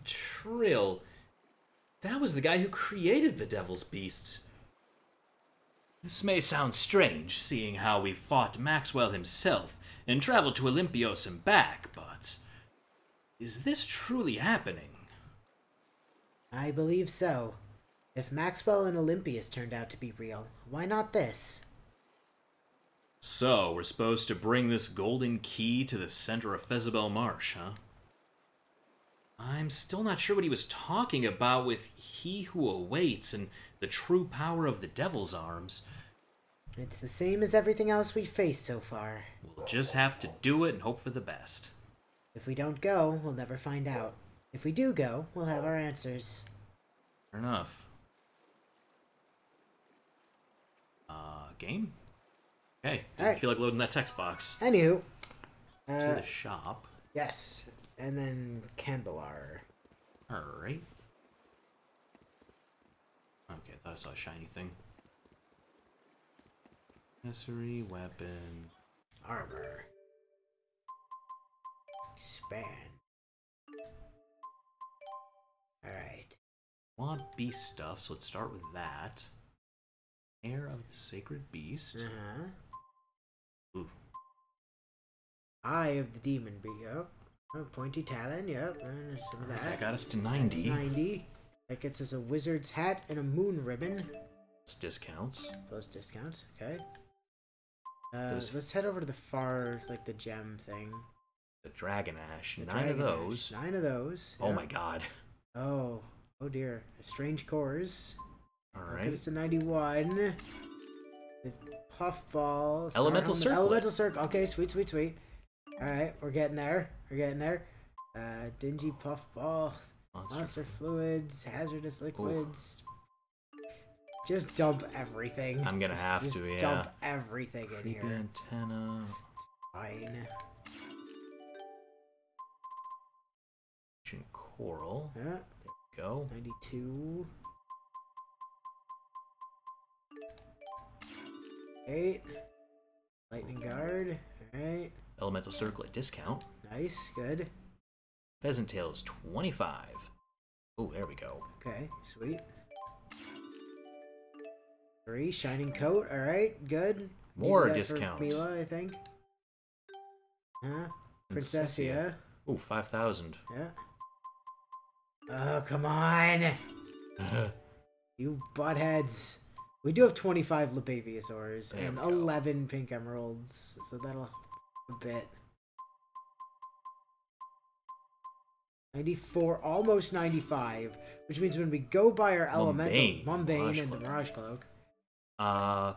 Trille. That was the guy who created the Devil's Beasts. This may sound strange, seeing how we fought Maxwell himself and traveled to Olympios and back, but is this truly happening? I believe so. If Maxwell and Olympius turned out to be real, why not this? So, we're supposed to bring this golden key to the center of Fezebel Marsh, huh? I'm still not sure what he was talking about with he who awaits and the true power of the Devil's Arms. It's the same as everything else we've faced so far. We'll just have to do it and hope for the best. If we don't go, we'll never find out. If we do go, we'll have our answers. Fair enough. Game? Okay, didn't feel like loading that text box. Anywho. To the shop. Yes. And then Kanbalar. Alright. Okay, I thought I saw a shiny thing. Accessory, weapon. Armor. Expand. Alright. Want beast stuff, so let's start with that. Hair of the Sacred Beast. Uh-huh. Ooh. Eye of the Demon Beast. Oh, pointy talon, yep. And some of That got us to 90. That's 90. That gets us a wizard's hat and a moon ribbon. It's discounts. Plus discounts, okay. Let's head over to the far, like the gem thing. The Dragon Ash. The 9 Dragon of those. Ash. 9 of those. Oh yep. my god. Oh dear. Strange cores. Alright. Get us to 91. The puffballs. Elemental Circlet. Elemental Circle. Okay, sweet. Alright, we're getting there. Dingy puffballs. Monster fluids. Hazardous liquids. Ooh. Just dump everything. I'm gonna have to, yeah. Dump everything in Creepy here. Antenna. Fine. Ancient Coral. Yeah. There we go. 92. 8. Lightning Guard. Alright. Elemental Circlet discount. Nice, good. Pheasant Tails 25. Oh, there we go. Okay, sweet. 3. Shining Coat. Alright, good. More discount. Mila, I think. Huh? Princessia. Oh, 5,000. Yeah. Oh, come on! You buttheads. We do have 25 Lebaviasaurs and 11 pink emeralds, so that'll help a bit. 94, almost 95, which means when we go by our elemental, Mumbain and the Mirage Cloak. Can I?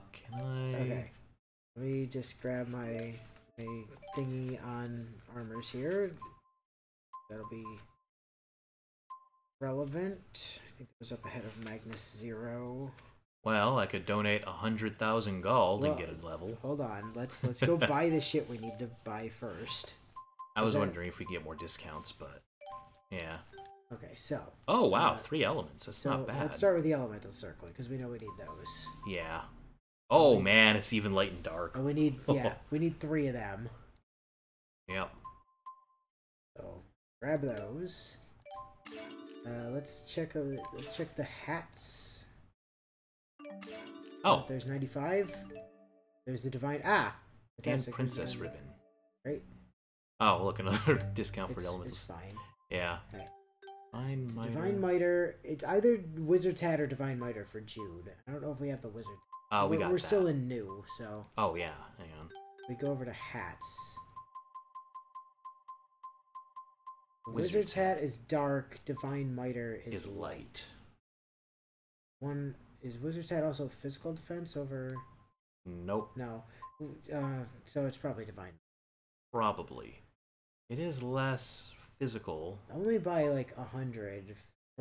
Okay. Let me just grab my thingy on armors here. That'll be relevant. I think it was up ahead of Magnus Zero. Well, I could donate 100,000 gold and get a level. Hold on, let's go buy the shit we need to buy first. I was wondering if we could get more discounts, but yeah. Okay, so. Oh wow, 3 elements. That's not bad. Let's start with the elemental circle because we know we need those. Yeah. Oh man, it's even light and dark. Oh, we need we need 3 of them. Yep. So grab those. Let's check the hats. Oh, there's 95. There's the divine and princess ribbon. Right. Oh, look, another discount for elements. It's fine. Yeah. Okay. Divine Miter. It's either Wizard's Hat or Divine Miter for Jude. I don't know if we have the Wizard. Oh, we're still in new, so. Oh yeah, hang on. We go over to hats. Wizard's Hat is dark. Divine Miter is light. One is Wizard's Hat also physical defense over? Nope. No. So it's probably Divine. Probably. It is less physical. Only by like 100.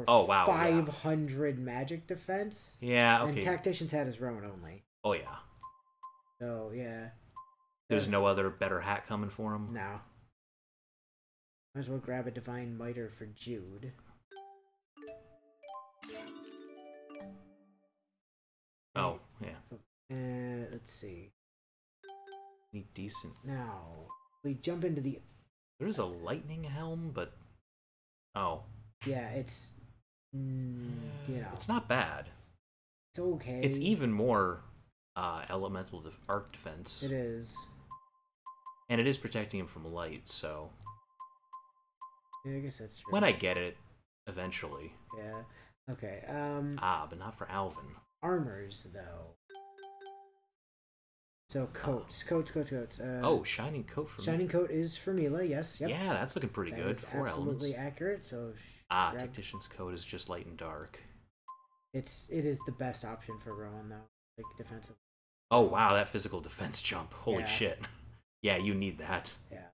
Oh wow. 500 magic defense. Yeah. Okay. And Tactician's Hat is Rowen only. Oh yeah. So yeah. There's no other better hat coming for him. No. Might as well grab a Divine Miter for Jude. Oh yeah. Let's see. Need decent. Now we jump into the. There is a lightning helm, but Oh. Yeah, it's It's not bad. it's okay. It's even more elemental arc defense. It is. And it is protecting him from light, so... Yeah, I guess that's true. When I get it, eventually. Yeah. Okay. But not for Alvin. Armors, though. So coats. Coats. Shining Coat for Shining Coat is for Mila, yes. Yep. Yeah, that's looking pretty good. Is 4 absolutely elements. accurate, so... Tactician's Coat is just light and dark. It is the best option for Rowen, though. Like, defensive. Oh, wow, that physical defense jump. Holy Yeah. shit. Yeah, you need that. Yeah.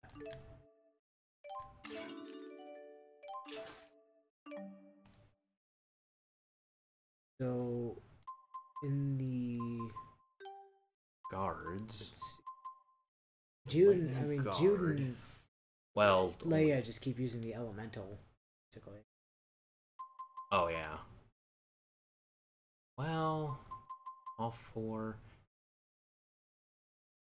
So, in the... Guards. Jude Guard. and Well... Leia just keep using the elemental, basically. Oh, yeah. Well... All 4...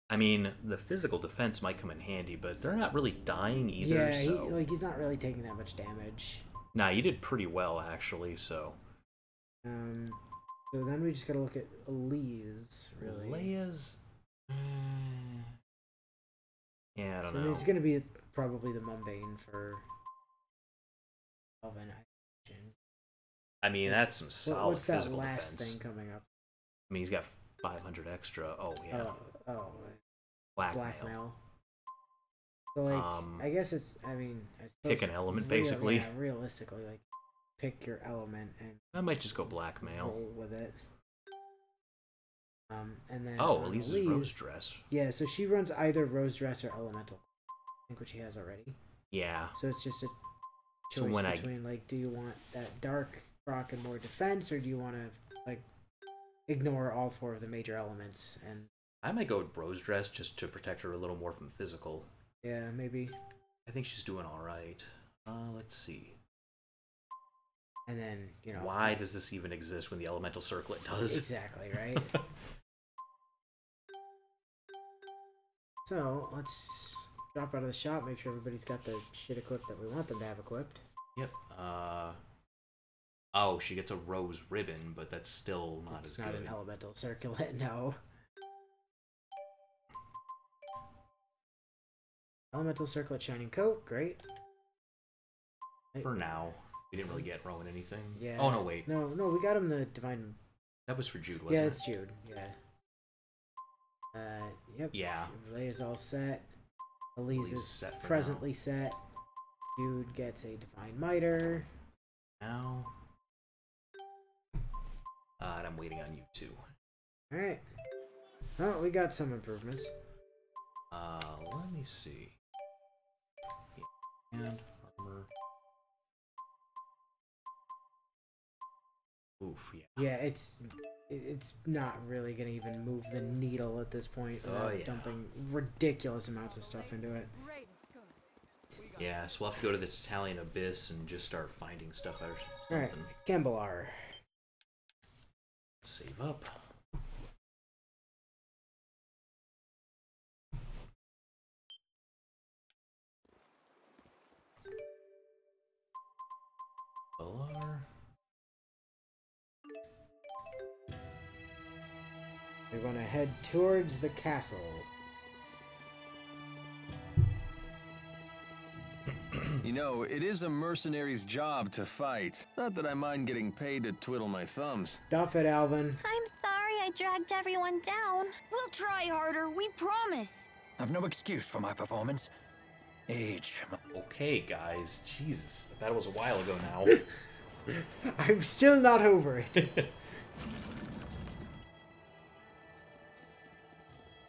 I mean, the physical defense might come in handy, but they're not really dying either, Yeah, so... he's not really taking that much damage. Nah, you did pretty well, actually, so... So then we just gotta look at Lee's, really. Leia's... Yeah, I don't So know. it's gonna be probably the Mumbane for Alvin, I imagine. I mean, that's some solid What's that physical last defense. thing coming up? I mean, he's got 500 extra. Oh, yeah. Blackmail. So, like, I guess it's, I suppose... Pick an element, basically. Yeah, realistically, like, pick your element and... I might just go blackmail. Roll with it. And then... Elise's Rose Dress. Yeah, so she runs either Rose Dress or Elemental. I think what she has already. Yeah. So it's just a choice between, like, do you want that dark rock and more defense, or do you want to, like, ignore all 4 of the major elements? And I might go with Rose Dress just to protect her a little more from physical. yeah, maybe. I think she's doing all right. Let's see. And then, why does this even exist when the elemental circlet does? Exactly, right? So, let's drop out of the shop, make sure everybody's got the shit equipped that we want them to have equipped. Yep. She gets a rose ribbon, but that's still not as good. It's not an elemental circlet, no. Elemental circlet shining coat, great. For now. We didn't really get Rowen anything. Yeah. Oh, no, wait. No, we got him the divine... That was for Jude, wasn't it? Yeah, it's Jude, yeah. Yep. Yeah. Leia's all set. Elise is set for presently set. Jude gets a divine miter. Now... and I'm waiting on you, too. Alright. Oh, we got some improvements. Let me see. And armor. Oof, yeah. Yeah, it's not really gonna even move the needle at this point without dumping ridiculous amounts of stuff into it. Yeah, so we'll have to go to this Italian abyss and just start finding stuff out or something. Alright, Kanbalar. Save up. Kanbalar. We're gonna head towards the castle. You know, it is a mercenary's job to fight. Not that I mind getting paid to twiddle my thumbs. Stuff it, Alvin. I'm sorry I dragged everyone down. We'll try harder, we promise. I've no excuse for my performance. Age. Okay, guys. Jesus, that was a while ago now. I'm still not over it.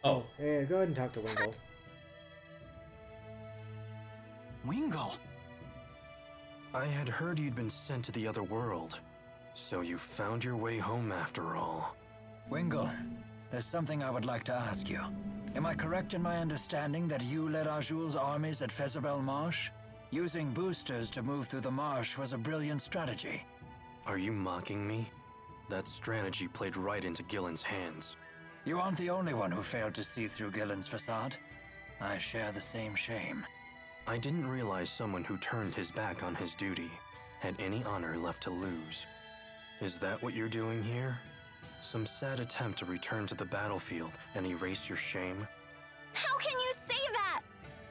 Oh. Yeah, go ahead and talk to Wingul. Wingul! I had heard you'd been sent to the other world. So you found your way home after all. Wingul, there's something I would like to ask you. Am I correct in my understanding that you led Ajul's armies at Fezebel Marsh? Using boosters to move through the marsh was a brilliant strategy. Are you mocking me? That strategy played right into Gillen's hands. You aren't the only one who failed to see through Gillen's facade. I share the same shame. I didn't realize someone who turned his back on his duty had any honor left to lose. Is that what you're doing here? Some sad attempt to return to the battlefield and erase your shame? How can you say that?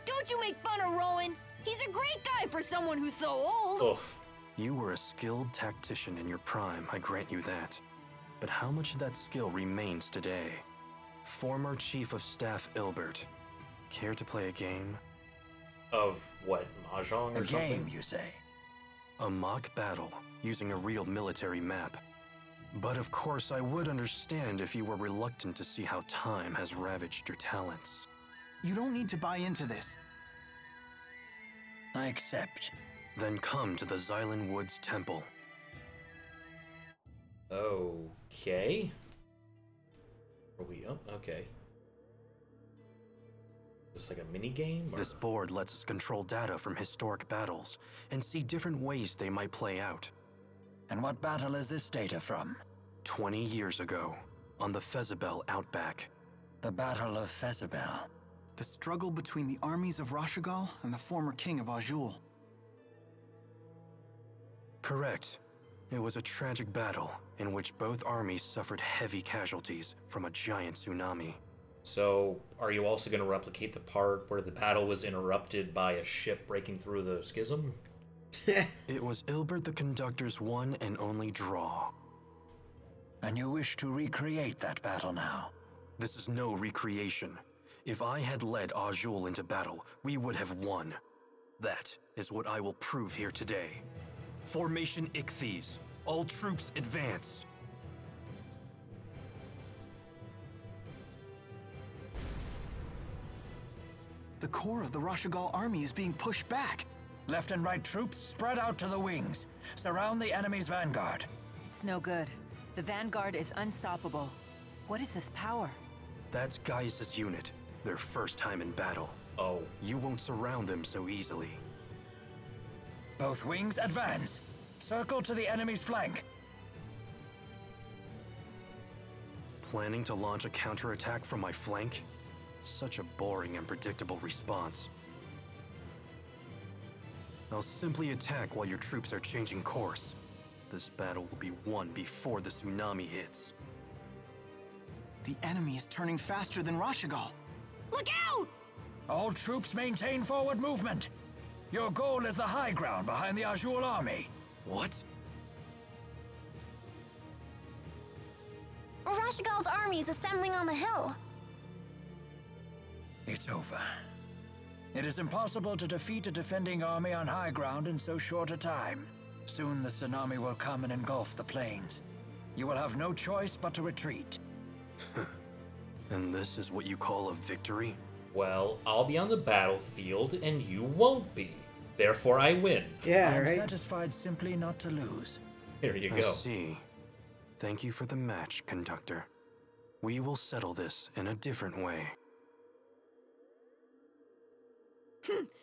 Don't you make fun of Rowen? He's a great guy for someone who's so old. Oh, You were a skilled tactician in your prime, I grant you that. But how much of that skill remains today? Former Chief of Staff Ilbert, care to play a game? of what, mahjong or A something? game, you say? A mock battle, using a real military map. But of course, I would understand if you were reluctant to see how time has ravaged your talents. You don't need to buy into this. I accept. Then come to the Xylan Woods Temple. Okay. Are we? Oh, okay. Is this like a mini game? This board lets us control data from historic battles and see different ways they might play out. And what battle is this data from? 20 years ago, on the Fezebel Outback. The Battle of Fezebel. The struggle between the armies of Rashigal and the former king of Azul. Correct. It was a tragic battle in which both armies suffered heavy casualties from a giant tsunami. So, are you also going to replicate the part where the battle was interrupted by a ship breaking through the schism? It was Ilbert the Conductor's one and only draw. And you wish to recreate that battle now? This is no recreation. If I had led Azul into battle, we would have won. That is what I will prove here today. Formation Ichthyes. All troops advance. The core of the Rashigal army is being pushed back. Left and right troops spread out to the wings. Surround the enemy's vanguard. It's no good. The Vanguard is unstoppable. What is this power? That's Gaius' unit. Their first time in battle. Oh. You won't surround them so easily. Both wings advance. Circle to the enemy's flank. Planning to launch a counterattack from my flank? Such a boring and predictable response. I'll simply attack while your troops are changing course. This battle will be won before the tsunami hits. The enemy is turning faster than Rashigal. Look out! All troops maintain forward movement. Your goal is the high ground behind the Azul army. What? Rashigal's army is assembling on the hill. It's over. It is impossible to defeat a defending army on high ground in so short a time. Soon the tsunami will come and engulf the plains. You will have no choice but to retreat. And this is what you call a victory? Well, I'll be on the battlefield and you won't be. Therefore, I win. Yeah, I'm right? satisfied simply not to lose. Here you I go. see. Thank you for the match, Conductor. We will settle this in a different way.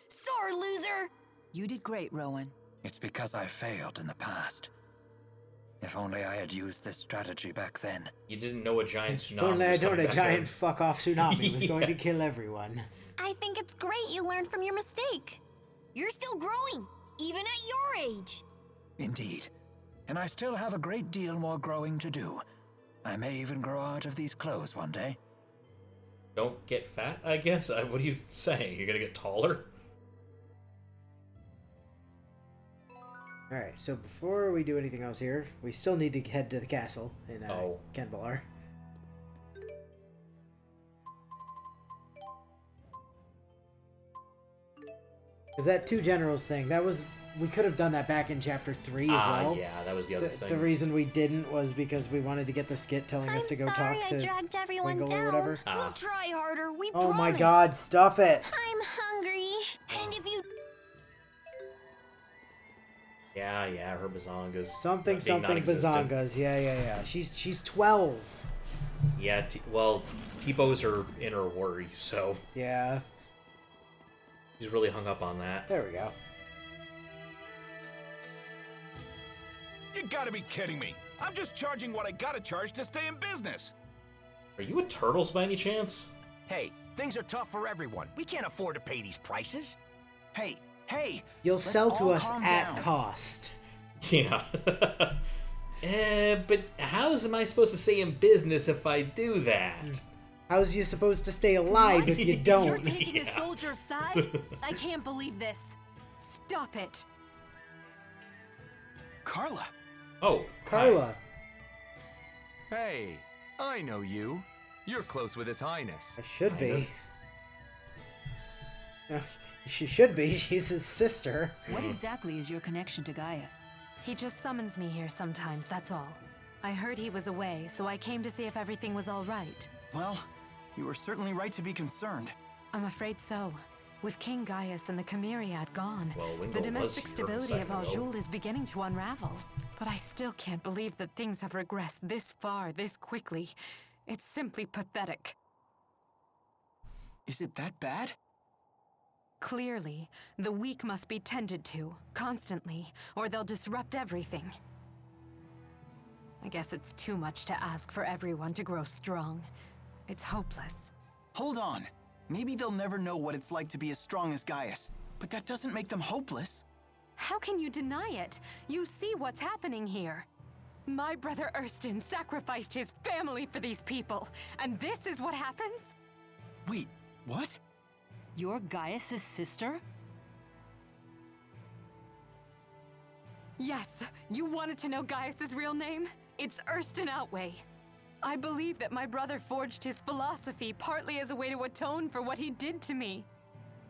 Sore loser! You did great, Rowen. It's because I failed in the past. If only I had used this strategy back then. You didn't know a giant tsunami Only I was know coming a back giant then. fuck-off tsunami was going to Yeah. kill everyone. I think it's great you learned from your mistake. You're still growing, even at your age. Indeed. And I still have a great deal more growing to do. I may even grow out of these clothes one day. Don't get fat, I guess? What are you saying? You're gonna get taller? Alright, so before we do anything else here, we still need to head to the castle in Kanbalar. Because that two generals thing, that was... We could have done that back in Chapter 3 as well. Yeah, that was the other thing. The reason we didn't was because we wanted to get the skit telling us to go talk to I'm sorry I dragged everyone Wingul down. or whatever. We'll try harder, we Oh promise. my god, stuff it! I'm hungry. And if you... Yeah, her bazongas. Something, being something non-existent. bazongas. Yeah. She's 12. Yeah, well, T-Bows are in her worry, so Yeah. she's really hung up on that. There we go. You gotta be kidding me. I'm just charging what I gotta charge to stay in business. Are you a Turtles by any chance? Hey, things are tough for everyone. We can't afford to pay these prices. Hey! You'll let's sell to all us calm at down. cost. Yeah. But how am I supposed to stay in business if I do that? How's you supposed to stay alive if you don't? You're taking a soldier's side? I can't believe this. Stop it. Carla! Oh, Carla. Hey, I know you. You're close with His Highness. I should be. She should be. She's his sister. What exactly is your connection to Gaius? He just summons me here sometimes, that's all. I heard he was away, so I came to see if everything was all right. Well, you were certainly right to be concerned. I'm afraid so. With King Gaius and the Chimeriad gone, Well, Wingul the was domestic here a stability of second ago. Azul is beginning to unravel. But I still can't believe that things have regressed this far, this quickly. It's simply pathetic. Is it that bad? Clearly, the weak must be tended to, constantly, or they'll disrupt everything. I guess it's too much to ask for everyone to grow strong. It's hopeless. Hold on. Maybe they'll never know what it's like to be as strong as Gaius, but that doesn't make them hopeless. How can you deny it? You see what's happening here. My brother Ersten sacrificed his family for these people, and this is what happens? Wait, what? You're Gaius' sister? Yes, you wanted to know Gaius' real name? It's Ersten Outway. I believe that my brother forged his philosophy partly as a way to atone for what he did to me.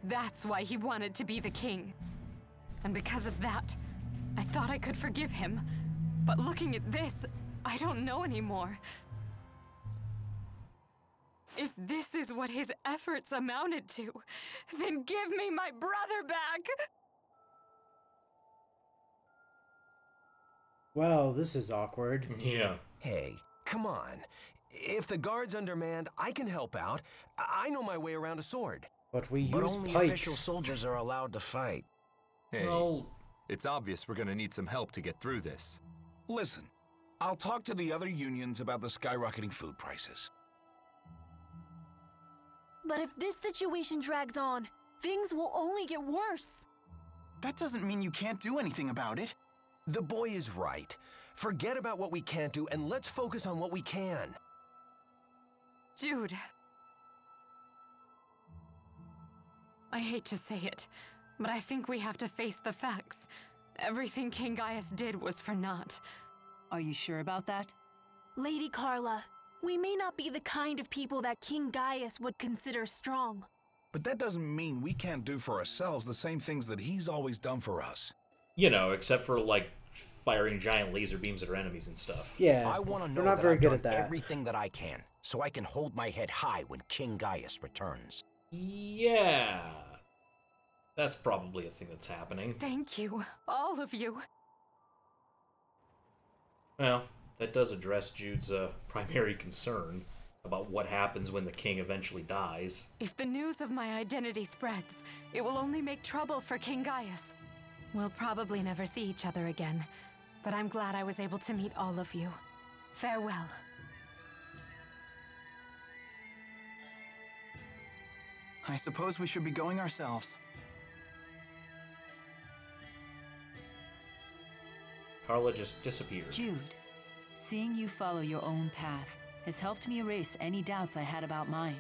That's why he wanted to be the king. And because of that, I thought I could forgive him. But looking at this, I don't know anymore. If this is what his efforts amounted to, then give me my brother back! Well, this is awkward. Yeah. Hey, come on. If the guard's undermanned, I can help out. I know my way around a sword. But we But use only pikes. official soldiers are allowed to fight. Hey, Well, it's obvious we're gonna need some help to get through this. Listen, I'll talk to the other unions about the skyrocketing food prices. But if this situation drags on, things will only get worse. That doesn't mean you can't do anything about it. The boy is right. Forget about what we can't do and let's focus on what we can. Jude. I hate to say it, but I think we have to face the facts. Everything King Gaius did was for naught. Are you sure about that? Lady Carla, we may not be the kind of people that King Gaius would consider strong. But that doesn't mean we can't do for ourselves the same things that he's always done for us. you know, except for, like, firing giant laser beams at our enemies and stuff. Yeah, I want to know we're not that very I've good done at that. everything that I can, so I can hold my head high when King Gaius returns. Yeah. That's probably a thing that's happening. Thank you, all of you. Well, that does address Jude's primary concern about what happens when the king eventually dies. If the news of my identity spreads, it will only make trouble for King Gaius. We'll probably never see each other again, but I'm glad I was able to meet all of you. Farewell. I suppose we should be going ourselves. Carla just disappeared. Jude, seeing you follow your own path has helped me erase any doubts I had about mine.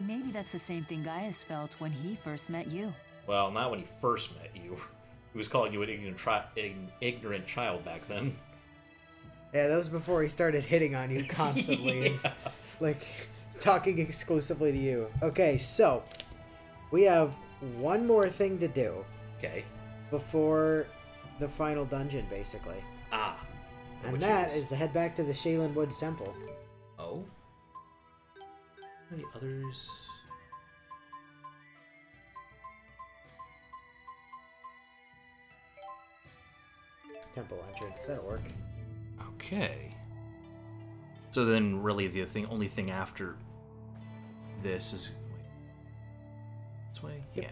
Maybe that's the same thing Gaius felt when he first met you. Well, not when he first met you. He was calling you an ignorant child back then. Yeah, that was before he started hitting on you constantly. Yeah. And, like, talking exclusively to you. Okay, so, we have one more thing to do. Okay. Before the final dungeon, basically. Ah. And that is to head back to the Shaylin Woods Temple. Oh? What are the others? Temple entrance, that'll work. Okay. So then, really, the only thing after this is... Wait. This way? Yep. Yeah.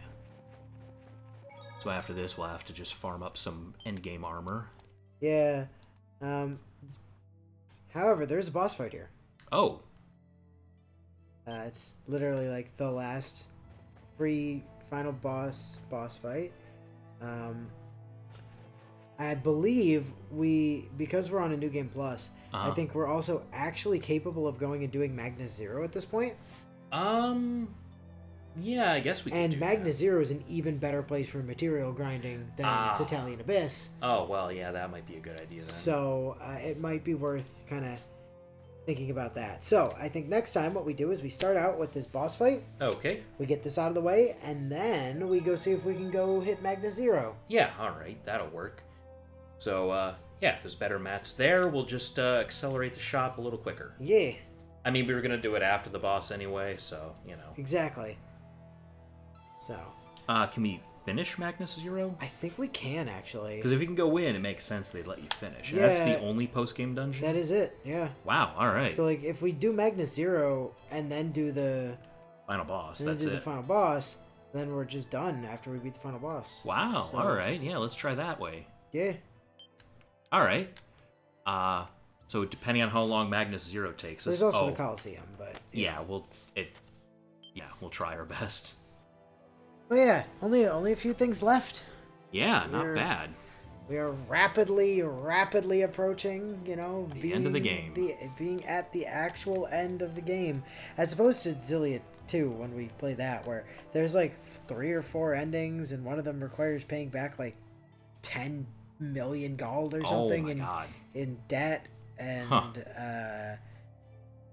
So after this, we'll have to just farm up some endgame armor. Yeah. However, there's a boss fight here. Oh. It's literally like the last 3-4 final boss fight. I believe because we're on a New Game Plus, I think we're also actually capable of going and doing Magnus Zero at this point. Yeah, I guess we can. And Magnus Zero is an even better place for material grinding than Titalian Abyss. Oh, well, yeah, that might be a good idea then. So it might be worth kind of thinking about that. So I think next time what we do is we start out with this boss fight. Okay. We get this out of the way, and then we go see if we can go hit Magnus Zero. Yeah, alright, that'll work. So, yeah, if there's better mats there, we'll just accelerate the shop a little quicker. Yeah. I mean, we were going to do it after the boss anyway, so, you know. Exactly. So. Can we finish Magnus Zero? I think we can, actually. Because if you can go in, it makes sense they'd let you finish. Yeah. That's the only post-game dungeon? That is it, yeah. Wow, alright. So, like, if we do Magnus Zero and then do the... Final boss, and that's then do it. the final boss, then we're just done after we beat the final boss. Wow, So, alright. Yeah, let's try that way. Yeah. Alright. So depending on how long Magnus Zero takes us... There's also the Coliseum, but... Yeah, we'll try our best. Oh yeah, only a few things left. Yeah, not bad. We are rapidly approaching, you know, the end of the game. Being at the actual end of the game, as opposed to Xillia 2 when we play that, where there's like 3 or 4 endings, and one of them requires paying back like 10 million gold or something in debt, and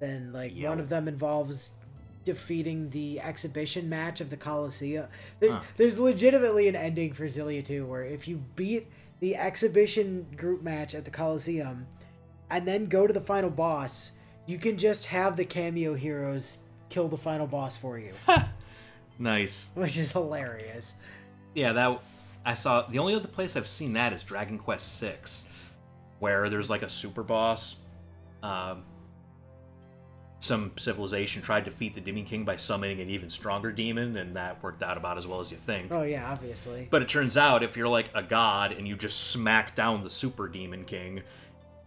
then like one of them involves defeating the exhibition match of the Coliseum. There's legitimately an ending for Xillia 2 where if you beat the exhibition group match at the Coliseum and then go to the final boss, you can just have the cameo heroes kill the final boss for you. Nice. Which is hilarious. Yeah, that I saw. The only other place I've seen that is Dragon Quest VI, where there's like a super boss. Some civilization tried to defeat the Demon King by summoning an even stronger demon, and that worked out about as well as you think. Oh yeah, obviously. But it turns out if you're like a god and you just smack down the super Demon King,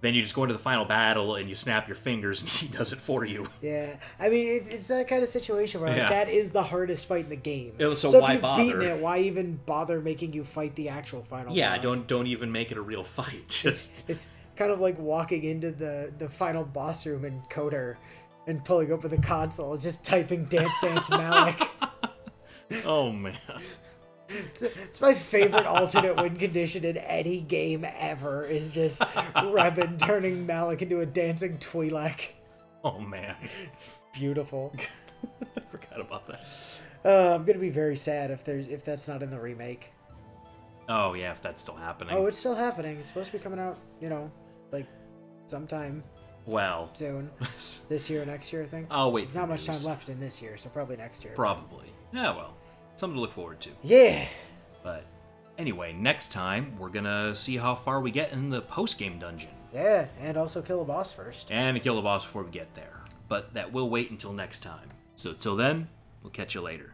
then you just go into the final battle and you snap your fingers and he does it for you. Yeah, I mean it's that kind of situation where like, that is the hardest fight in the game. So if why you've bother? beaten it, why even bother making you fight the actual final boss? Don't even make it a real fight. Just it's kind of like walking into the final boss room in Coder and pulling open the console, just typing Dance Dance Malik. Oh man. It's my favorite alternate win condition in any game ever, is just Revan turning Malik into a dancing Twi'lek. Oh man. Beautiful. I forgot about that. I'm gonna be very sad if that's not in the remake. Oh yeah, if that's still happening. Oh, it's still happening. It's supposed to be coming out, you know, like sometime. Well, soon. This year, next year, I think. I'll wait. Not much time left in this year, so probably next year. Probably. Yeah, well, something to look forward to. Yeah. But anyway, next time we're gonna see how far we get in the post-game dungeon. Yeah, and also kill a boss first. And kill a boss before we get there. But that will wait until next time. So till then, we'll catch you later.